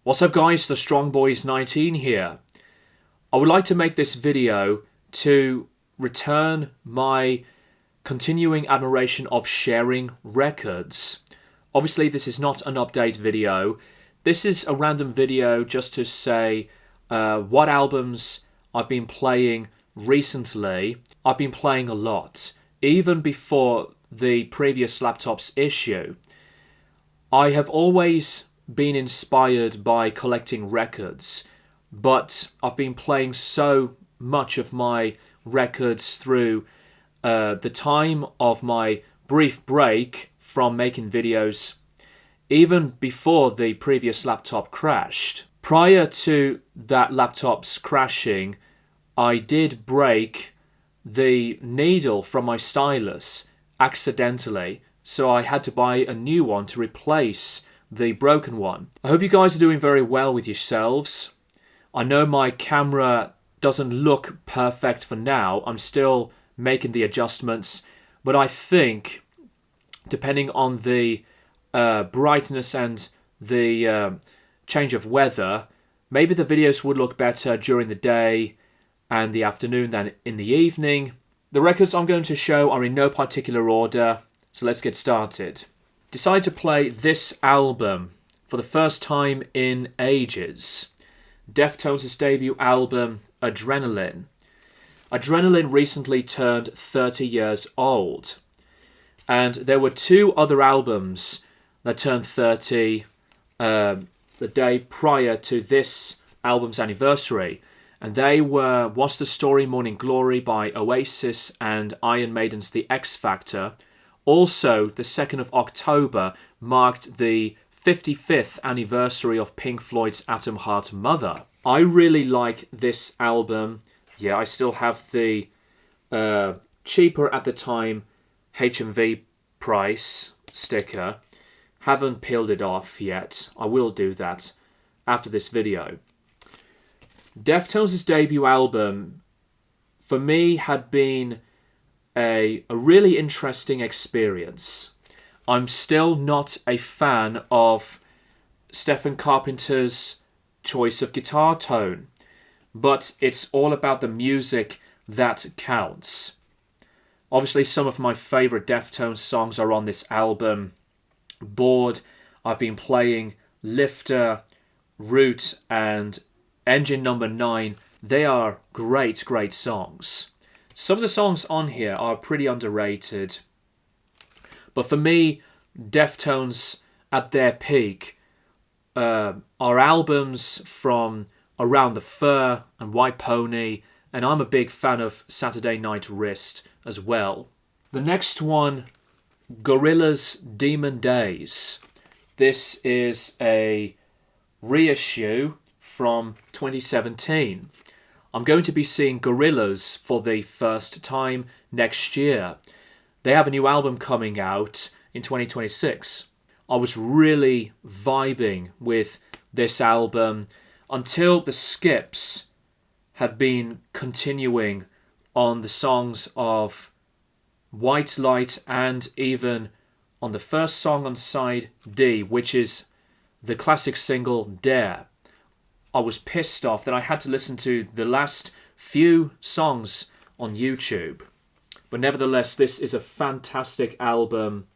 What's up guys, the Strong Boys 19 here. I would like to make this video to return my continuing admiration of sharing records. Obviously this is not an update video. This is a random video just to say what albums I've been playing recently. I've been playing a lot. Even before the previous laptop's issue, I have always been inspired by collecting records, but I've been playing so much of my records through the time of my brief break from making videos, even before the previous laptop crashed. Prior to that laptop's crashing, I did break the needle from my stylus accidentally, so I had to buy a new one to replace the broken one. I hope you guys are doing very well with yourselves. I know my camera doesn't look perfect for now. I'm still making the adjustments, but I think depending on the brightness and the change of weather, maybe the videos would look better during the day and the afternoon than in the evening. The records I'm going to show are in no particular order, so let's get started. Decided to play this album for the first time in ages. Deftones' debut album, Adrenaline. Adrenaline recently turned 30 years old. And there were two other albums that turned 30 the day prior to this album's anniversary. And they were What's the Story, Morning Glory by Oasis and Iron Maiden's The X Factor. Also, the 2nd of October marked the 55th anniversary of Pink Floyd's Atom Heart Mother. I really like this album. Yeah, I still have the cheaper at the time HMV price sticker. Haven't peeled it off yet. I will do that after this video. Deftones' debut album, for me, had been a really interesting experience. I'm still not a fan of Stephen Carpenter's choice of guitar tone, but it's all about the music that counts. Obviously, some of my favourite Deftones songs are on this album. Bored, I've been playing Lifter, Root, and Engine Number 9. They are great songs. Some of the songs on here are pretty underrated. But for me, Deftones at their peak are albums from Around the Fur and White Pony, and I'm a big fan of Saturday Night Wrist as well. The next one, Gorillaz Demon Days. This is a reissue from 2017. I'm going to be seeing Gorillaz for the first time next year. They have a new album coming out in 2026. I was really vibing with this album until the skips had been continuing on the songs of White Light and even on the first song on side D, which is the classic single Dare. I was pissed off that I had to listen to the last few songs on YouTube. But nevertheless, this is a fantastic album.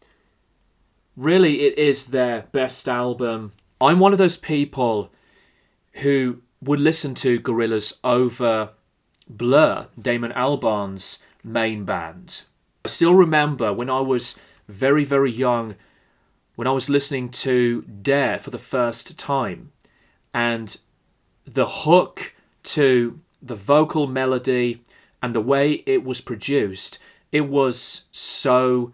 Really, it is their best album. I'm one of those people who would listen to Gorillaz over Blur, Damon Albarn's main band. I still remember when I was very young, when I was listening to Dare for the first time, and the hook to the vocal melody and the way it was produced, it was so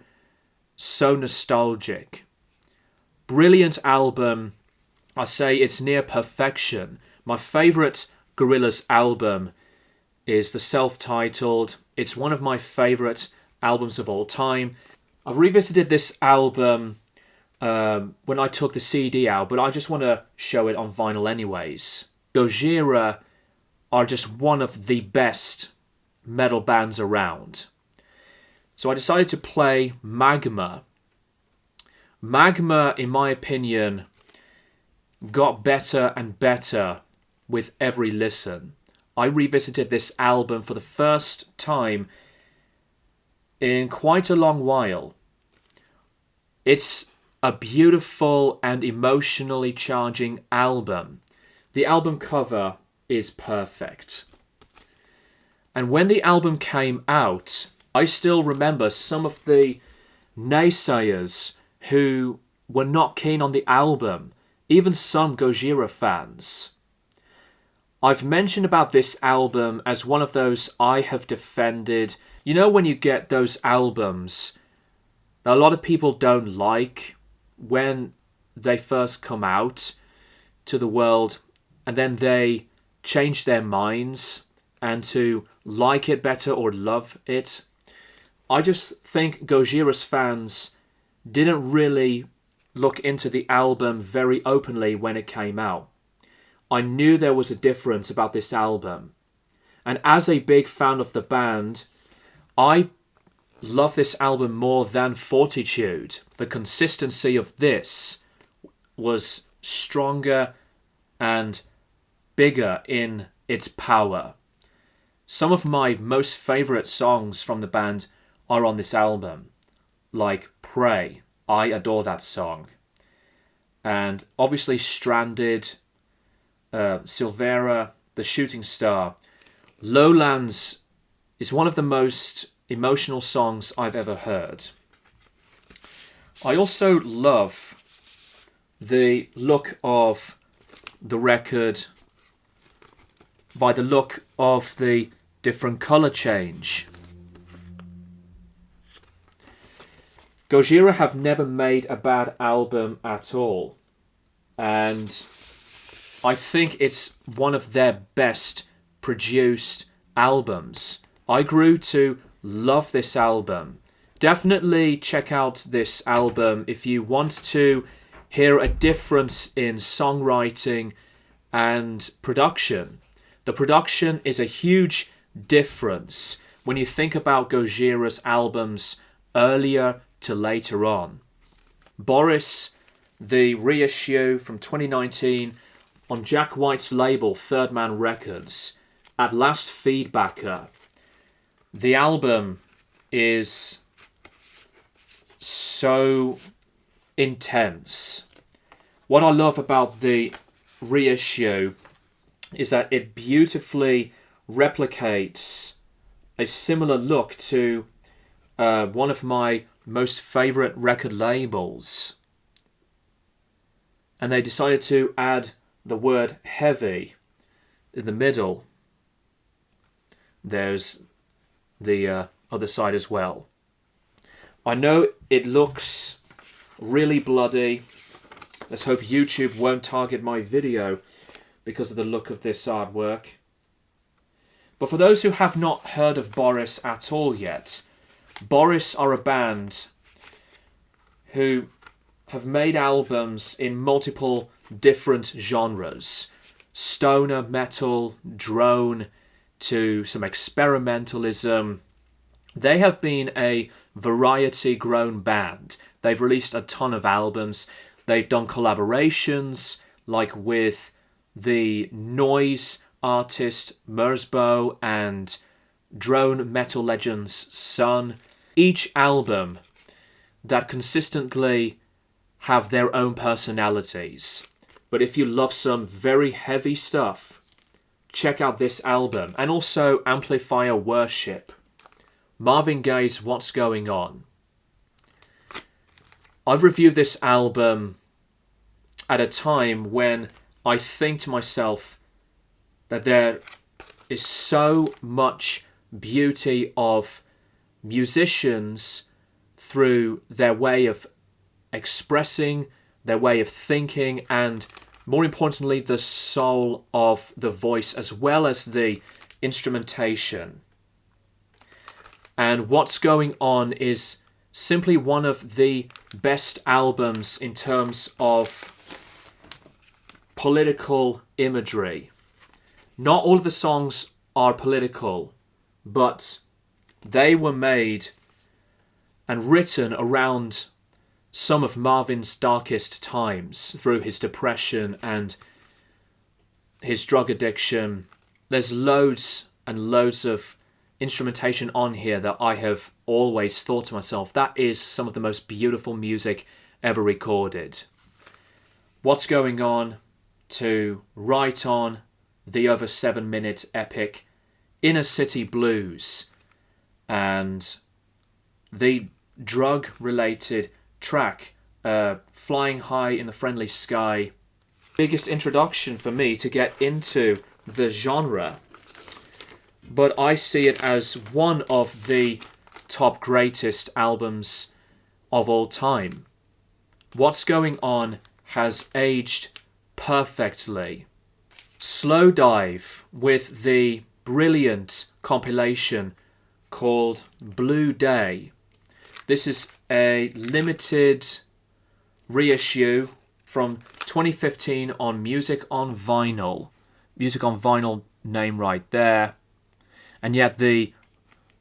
nostalgic. Brilliant album. I say it's near perfection. My favourite Gorillaz album is the self-titled. It's one of my favourite albums of all time. I've revisited this album when I took the CD out, but I just want to show it on vinyl anyways. Gojira are just one of the best metal bands around. So I decided to play Magma. Magma, in my opinion, got better and better with every listen. I revisited this album for the first time in quite a long while. It's a beautiful and emotionally charging album. The album cover is perfect. And when the album came out, I still remember some of the naysayers who were not keen on the album, even some Gojira fans. I've mentioned about this album as one of those I have defended. You know when you get those albums that a lot of people don't like when they first come out to the world, and then they change their minds and to like it better or love it. I just think Gojira's fans didn't really look into the album very openly when it came out. I knew there was a difference about this album. And as a big fan of the band, I love this album more than Fortitude. The consistency of this was stronger and bigger in its power. Some of my most favourite songs from the band are on this album, like Pray. I adore that song. And obviously Stranded, Silvera, The Shooting Star. Lowlands is one of the most emotional songs I've ever heard. I also love the look of the record by the look of the different colour change. Gojira have never made a bad album at all, and I think it's one of their best produced albums. I grew to love this album. Definitely check out this album if you want to hear a difference in songwriting and production. The production is a huge difference when you think about Gojira's albums earlier to later on. Boris, the reissue from 2019 on Jack White's label Third Man Records, At Last Feedbacker. The album is so intense. What I love about the reissue is that it beautifully replicates a similar look to one of my most favourite record labels. And they decided to add the word heavy in the middle. There's the other side as well. I know it looks really bloody. Let's hope YouTube won't target my video because of the look of this artwork. But for those who have not heard of Boris at all yet, Boris are a band who have made albums in multiple different genres. Stoner, metal, drone, to some experimentalism. They have been a variety-grown band. They've released a ton of albums. They've done collaborations, like with the noise artist Merzbow and drone metal legends Sun. Each album that consistently have their own personalities. But if you love some very heavy stuff, check out this album. And also Amplifier Worship. Marvin Gaye's What's Going On. I've reviewed this album at a time when I think to myself that there is so much beauty of musicians through their way of expressing, their way of thinking, and more importantly, the soul of the voice as well as the instrumentation. And What's Going On is simply one of the best albums in terms of political imagery. Not all of the songs are political, but they were made and written around some of Marvin's darkest times through his depression and his drug addiction. There's loads and loads of instrumentation on here that I have always thought to myself, that is some of the most beautiful music ever recorded. What's Going On to Right On, the over 7-minute epic, Inner City Blues, and the drug-related track, Flying High in the Friendly Sky. Biggest introduction for me to get into the genre, but I see it as one of the top greatest albums of all time. What's Going On has aged perfectly. Slowdive with the brilliant compilation called Blue Day. This is a limited reissue from 2015 on Music on Vinyl. Music on Vinyl name right there. And yet the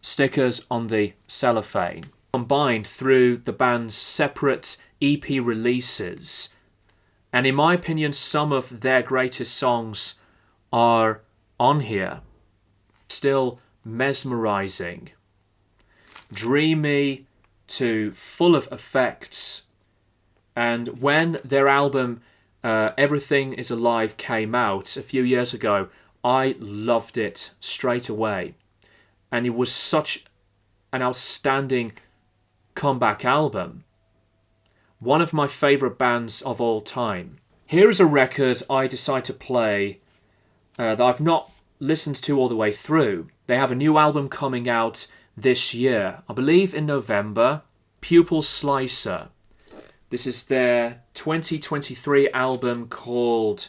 stickers on the cellophane. Combined through the band's separate EP releases. And in my opinion, some of their greatest songs are on here. Still mesmerizing. Dreamy to full of effects. And when their album Everything Is Alive came out a few years ago, I loved it straight away. And it was such an outstanding comeback album. One of my favourite bands of all time. Here is a record I decide to play that I've not listened to all the way through. They have a new album coming out this year, I believe in November, Pupil Slicer. This is their 2023 album called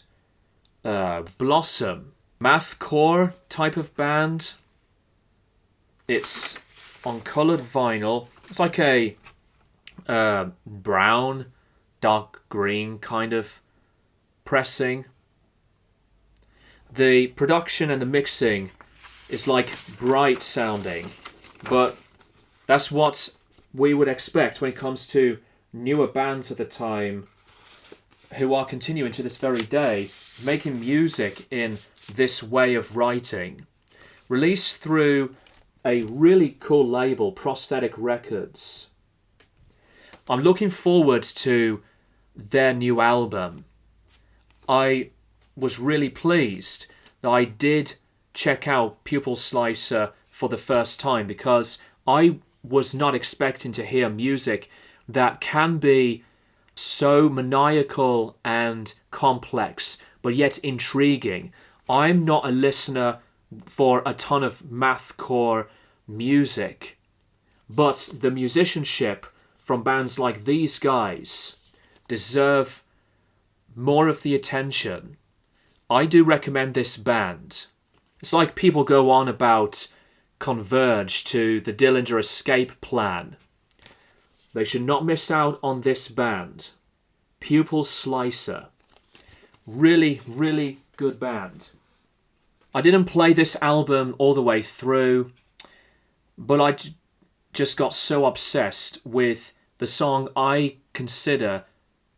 Blossom. Mathcore type of band. It's on coloured vinyl. It's like a brown, dark green kind of pressing. The production and the mixing is like bright sounding, but that's what we would expect when it comes to newer bands at the time who are continuing to this very day making music in this way of writing. Released through a really cool label, Prosthetic Records. I'm looking forward to their new album. I was really pleased that I did check out Pupil Slicer for the first time because I was not expecting to hear music that can be so maniacal and complex, but yet intriguing. I'm not a listener for a ton of mathcore music, but the musicianship from bands like these guys deserve more of the attention. I do recommend this band. It's like people go on about Converge to the Dillinger Escape Plan. They should not miss out on this band. Pupil Slicer. Really, really good band. I didn't play this album all the way through, but I just got so obsessed with the song I consider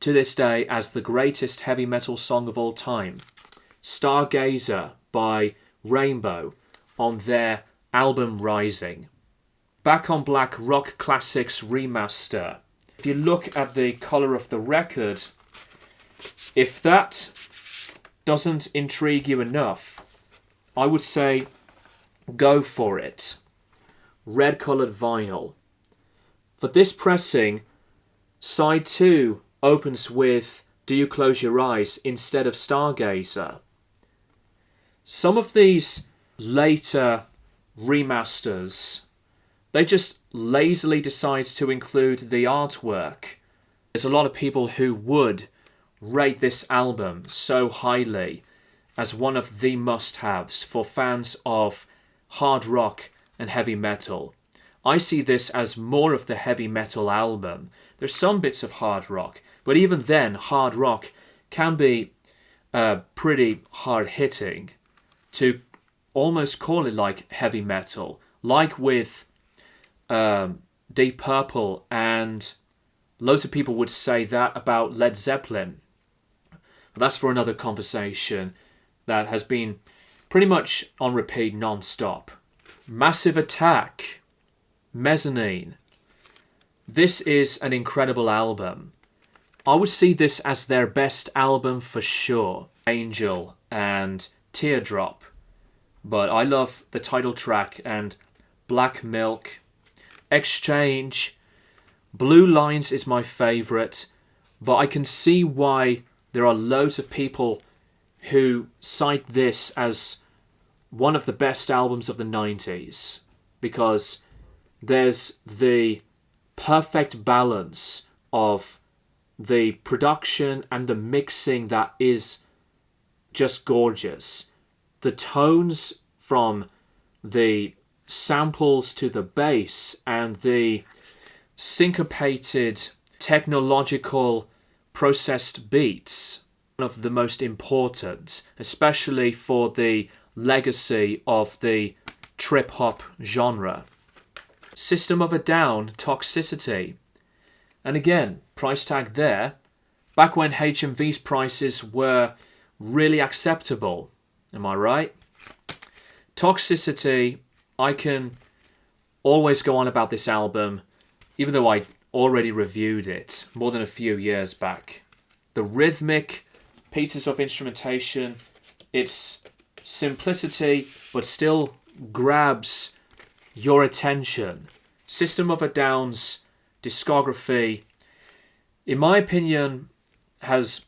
to this day as the greatest heavy metal song of all time. Stargazer by Rainbow on their album Rising. Back on Black Rock Classics Remaster. If you look at the colour of the record, if that doesn't intrigue you enough, I would say go for it. Red coloured vinyl. For this pressing, side 2 opens with Do You Close Your Eyes instead of Stargazer. Some of these later remasters, they just lazily decide to include the artwork. There's a lot of people who would rate this album so highly as one of the must-haves for fans of hard rock and heavy metal. I see this as more of the heavy metal album. There's some bits of hard rock, but even then, hard rock can be pretty hard-hitting to almost call it like heavy metal, like with Deep Purple and Loads of people would say that about Led Zeppelin. But that's for another conversation that has been pretty much on repeat non-stop. Massive Attack, Mezzanine. This is an incredible album. I would see this as their best album for sure. Angel and Teardrop. But I love the title track and Black Milk. Exchange. Blue Lines is my favourite. But I can see why there are loads of people who cite this as one of the best albums of the 90s. Because there's the perfect balance of the production and the mixing that is just gorgeous. The tones from the samples to the bass and the syncopated technological processed beats, one of the most important, especially for the legacy of the trip-hop genre. System of a Down, Toxicity. And again, price tag there. Back when HMV's prices were really acceptable. Am I right? Toxicity, I can always go on about this album, even though I already reviewed it more than a few years back. The rhythmic pieces of instrumentation, its simplicity, but still grabs your attention. System of a Down's discography, in my opinion, has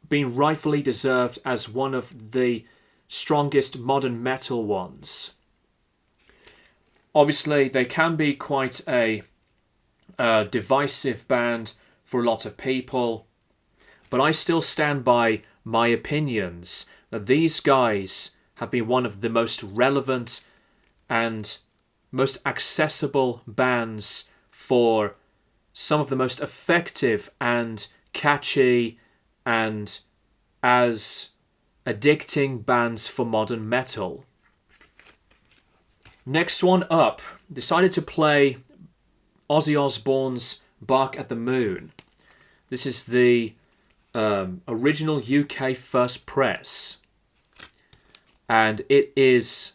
been rightfully deserved as one of the strongest modern metal ones. Obviously, they can be quite a divisive band for a lot of people, but I still stand by my opinions that these guys have been one of the most relevant and most accessible bands for some of the most effective and catchy and as addicting bands for modern metal. Next one up, decided to play Ozzy Osbourne's Bark at the Moon. This is the original UK first press, and it is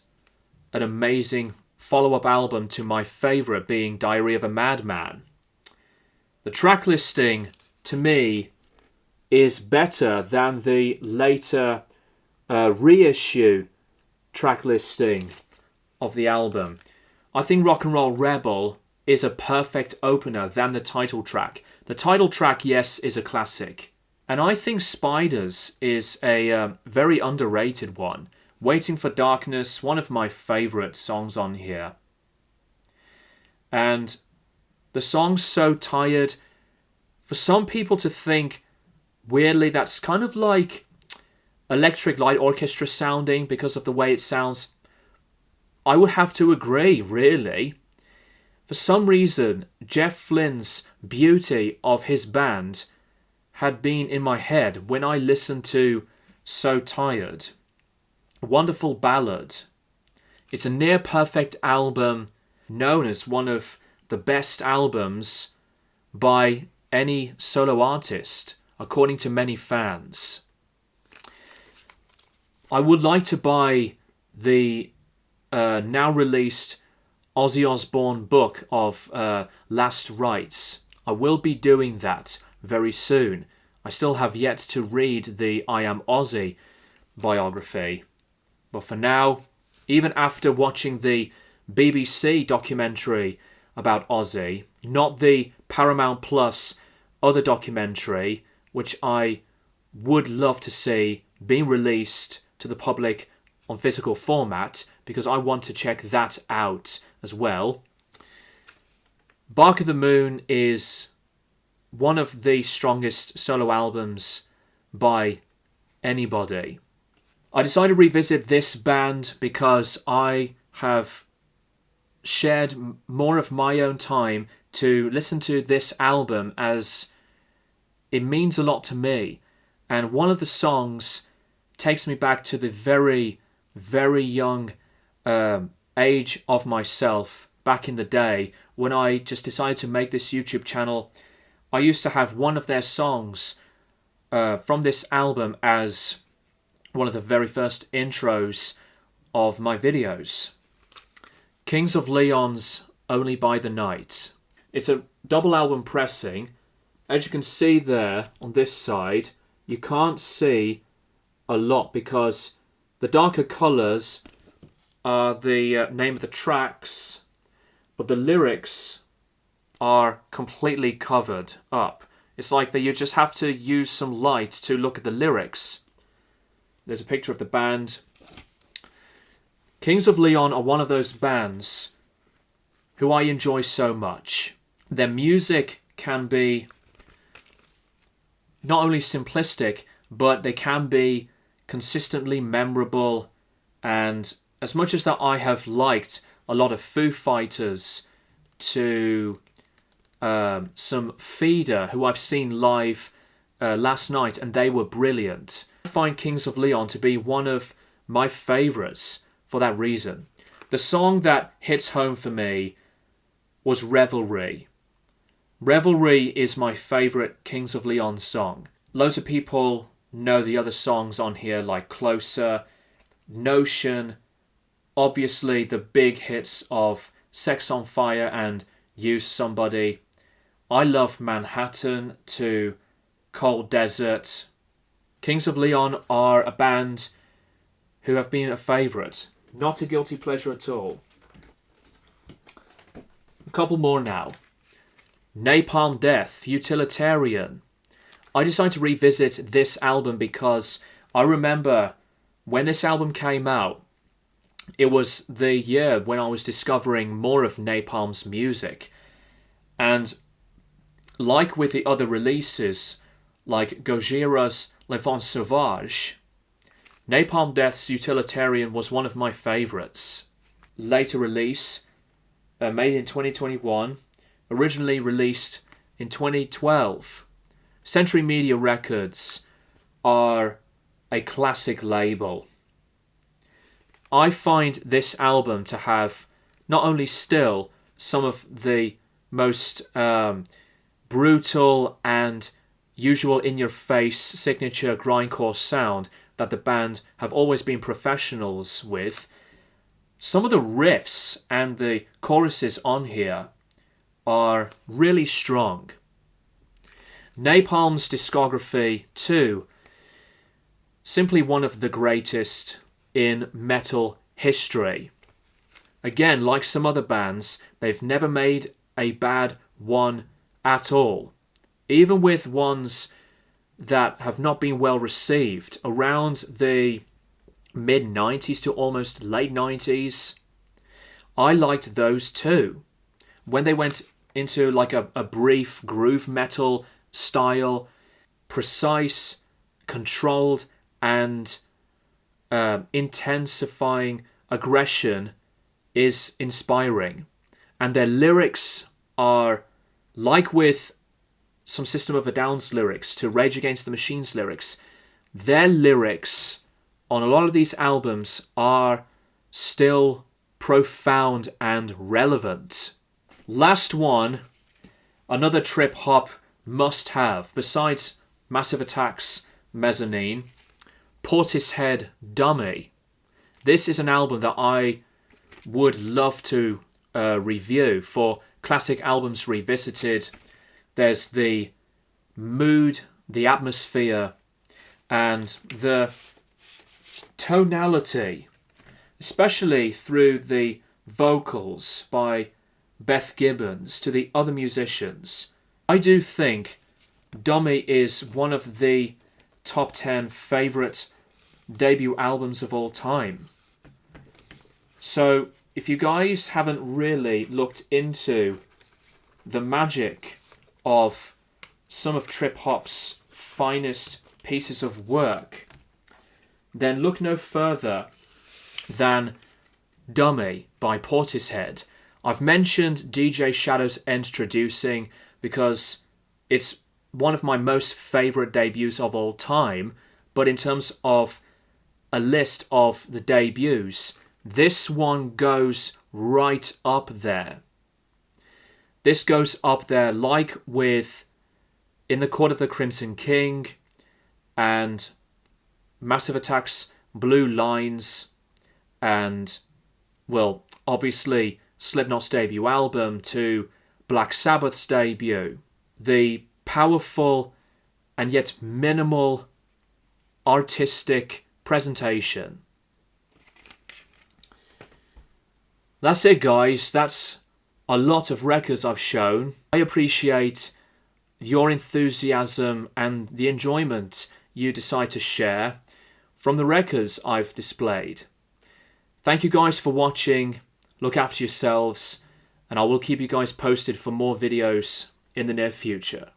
an amazing follow-up album to my favourite, being Diary of a Madman. The track listing, to me, is better than the later reissue track listing of the album. I think Rock and Roll Rebel is a perfect opener than the title track. The title track, yes, is a classic. And I think Spiders is a very underrated one. Waiting for Darkness, one of my favourite songs on here. And the song's So Tired. For some people to think, weirdly, that's kind of like Electric Light Orchestra sounding because of the way it sounds. I would have to agree, really. For some reason, Jeff Lynne's beauty of his band had been in my head when I listened to So Tired. A wonderful ballad. It's a near perfect album, known as one of the best albums by any solo artist, according to many fans. I would like to buy the now released Ozzy Osbourne book of Last Rites. I will be doing that very soon. I still have yet to read the I Am Ozzy biography. But for now, even after watching the BBC documentary about Ozzy, not the Paramount Plus other documentary, which I would love to see being released to the public on physical format, because I want to check that out as well. Bark of the Moon is one of the strongest solo albums by anybody. I decided to revisit this band because I have shared more of my own time to listen to this album, as it means a lot to me. And one of the songs takes me back to the very, very young age of myself back in the day when I just decided to make this YouTube channel I used to have one of their songs from this album as one of the very first intros of my videos. Kings of Leon's Only by the Night. It's a double album pressing. As you can see there on this side, you can't see a lot because the darker colours are the name of the tracks, but the lyrics are completely covered up. It's like that you just have to use some light to look at the lyrics. There's a picture of the band. Kings of Leon are one of those bands who I enjoy so much. Their music can be not only simplistic, but they can be consistently memorable. And as much as that I have liked a lot of Foo Fighters to some Feeder, who I've seen live last night, and they were brilliant. I find Kings of Leon to be one of my favourites for that reason. The song that hits home for me was Revelry. Revelry is my favourite Kings of Leon song. Loads of people know the other songs on here like Closer, Notion, obviously the big hits of Sex on Fire and Use Somebody. I love Manhattan to Cold Desert. Kings of Leon are a band who have been a favourite. Not a guilty pleasure at all. A couple more now. Napalm Death, Utilitarian. I decided to revisit this album because I remember when this album came out, it was the year when I was discovering more of Napalm's music. And like with the other releases, like Gojira's L'Enfant Sauvage, Napalm Death's Utilitarian was one of my favourites. Later release, made in 2021, originally released in 2012. Century Media Records are a classic label. I find this album to have not only still some of the most brutal and usual in-your-face signature grindcore sound that the band have always been professionals with. Some of the riffs and the choruses on here are really strong. Napalm's discography too, simply one of the greatest in metal history. Again, like some other bands, they've never made a bad one at all. Even with ones that have not been well received around the mid-90s to almost late 90s, I liked those too. When they went into like a brief groove metal style, precise, controlled, and intensifying aggression is inspiring. And their lyrics are like with some System of a Down's lyrics to Rage Against the Machine's lyrics. Their lyrics on a lot of these albums are still profound and relevant. Last one, another trip hop must have, besides Massive Attack's Mezzanine, Portishead Dummy. This is an album that I would love to review for Classic Albums Revisited. There's the mood, the atmosphere, and the tonality, especially through the vocals by Beth Gibbons to the other musicians. I do think Dummy is one of the top 10 favourite debut albums of all time. So if you guys haven't really looked into the magic of some of trip hop's finest pieces of work, then look no further than Dummy by Portishead. I've mentioned DJ Shadow's Introducing because it's one of my most favourite debuts of all time, but in terms of a list of the debuts, this one goes right up there. This goes up there like with In the Court of the Crimson King, and Massive Attack's Blue Lines, and, well, obviously Slipknot's debut album to Black Sabbath's debut. The powerful and yet minimal artistic presentation. That's it, guys. That's a lot of records I've shown. I appreciate your enthusiasm and the enjoyment you decide to share from the records I've displayed. Thank you guys for watching. Look after yourselves, and I will keep you guys posted for more videos in the near future.